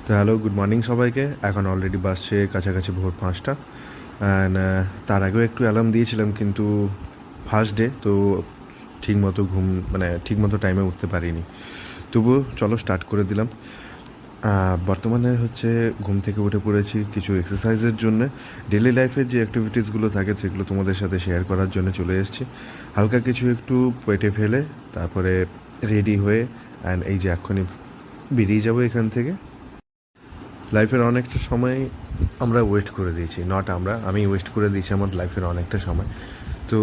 তো hello, good morning সবাইকে। এখন অলরেডি বাসছে কাছাকাছি ভোর 5টা। অ্যান্ড তার আগেও একটু অ্যালার্ম দিয়েছিলাম, কিন্তু ফার্স্ট ডে তো ঠিকমতো ঠিকমতো টাইমে উঠতে পারিনি। তবুও চলো স্টার্ট করে দিলাম। বর্তমানে ঘুম থেকে উঠে পড়েছি কিছু এক্সারসাইজের জন্য। ডেলি লাইফের যে অ্যাক্টিভিটিসগুলো থাকে সেগুলো তোমাদের সাথে শেয়ার করার জন্য চলে এসেছি। হালকা কিছু একটু পেটে ফেলে তারপরে রেডি হয়ে এই যে এক্ষুনি বেরিয়ে যাবো এখান থেকে। লাইফের অনেকটা সময় আমরা ওয়েস্ট করে দিয়েছি, আমি ওয়েস্ট করে দিয়েছি আমার লাইফের অনেকটা সময়। তো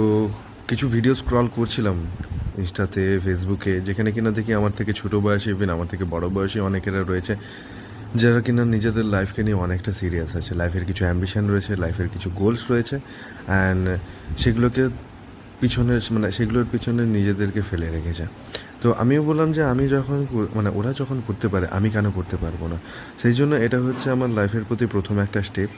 কিছু ভিডিও স্ক্রল করছিলাম ইনস্টাতে, ফেসবুকে, যেখানে কিনা দেখি আমার থেকে ছোটো বয়সী, ইভেন আমার থেকে বড় বয়সী অনেকেরা রয়েছে যারা কিনা নিজেদের লাইফকে নিয়ে অনেকটা সিরিয়াস আছে। লাইফের কিছু অ্যাম্বিশন রয়েছে, লাইফের কিছু গোলস রয়েছে, অ্যান্ড সেগুলোকে সেগুলোর পিছনে নিজেদেরকে ফেলে রেখেছে। তো আমিও বললাম যে আমি যখন ওরা যখন করতে পারে আমি কেন করতে পারবো না। সেই জন্য এটা হচ্ছে আমার লাইফের প্রতি প্রথম একটা স্টেপ,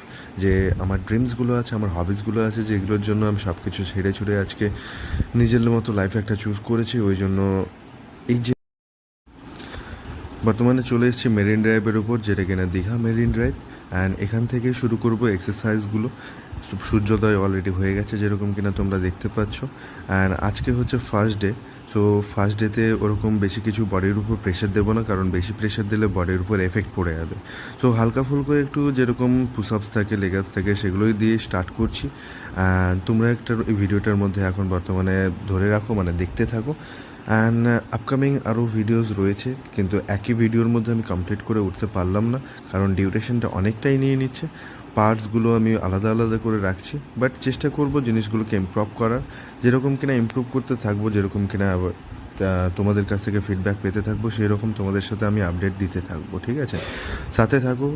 যে আমার ড্রিমসগুলো আছে, আমার হবিসগুলো আছে, যেগুলোর জন্য আমি সব কিছু ছেড়ে ছুড়ে আজকে নিজের মতো লাইফ একটা চুজ করেছি। ওই জন্য এই যে বর্তমানে চলে এসেছি মেরিন ড্রাইভের উপর, যেটা কিনা দীঘা মেরিন ড্রাইভ। অ্যান্ড এখান থেকেই শুরু করব এক্সারসাইজগুলো। সূর্যোদয় অলরেডি হয়ে গেছে, যেরকম কিনা তোমরা দেখতে পাচ্ছ। অ্যান্ড আজকে হচ্ছে ফার্স্ট ডে। সো ফার্স্ট ডেতে ওরকম বেশি কিছু বডির উপর প্রেশার দেবো না, কারণ বেশি প্রেশার দিলে বডির উপর এফেক্ট পড়ে যাবে। সো হালকা ফুলকা একটু যেরকম পুশ আপস থাকে, লেগ আপস থাকে, সেগুলোই দিয়ে স্টার্ট করছি। তোমরা এই ভিডিওটার মধ্যে এখন বর্তমানে ধরে রাখো, দেখতে থাকো। অ্যান্ড আপকামিং আরও ভিডিওস রয়েছে, কিন্তু একই ভিডিওর মধ্যে আমি কমপ্লিট করে উঠতে পারলাম না, কারণ ডিউরেশনটা অনেকটাই নিয়ে নিচ্ছে। পার্টসগুলো আমি আলাদা আলাদা করে রাখছি, বাট চেষ্টা করব জিনিসগুলোকে ইমপ্রুভ করার, যেরকম কিনা ইমপ্রুভ করতে থাকবো, যেরকম কিনা তোমাদের কাছ থেকে ফিডব্যাক পেতে থাকবো, সেই রকম তোমাদের সাথে আমি আপডেট দিতে থাকবো। ঠিক আছে, সাথে থাকো,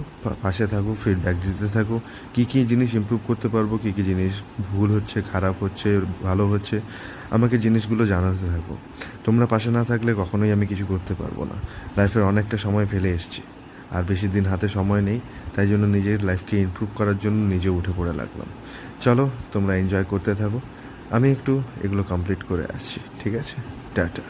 পাশে থাকো, ফিডব্যাক দিতে থাকো। কী কী জিনিস ইমপ্রুভ করতে পারবো, কী কী জিনিস ভুল হচ্ছে, খারাপ হচ্ছে, ভালো হচ্ছে, আমাকে জিনিসগুলো জানাতে থাকো। তোমরা পাশে না থাকলে কখনোই আমি কিছু করতে পারবো না। লাইফের অনেকটা সময় ফেলে এসেছি, আর বেশি দিন হাতে সময় নেই। তাই জন্য নিজের লাইফকে ইমপ্রুভ করার জন্য নিজে উঠে পড়ে লাগলাম। চলো, তোমরা এনজয় করতে থাকো, আমি একটু এগুলো কমপ্লিট করে আসছি। ঠিক আছে, টাটা।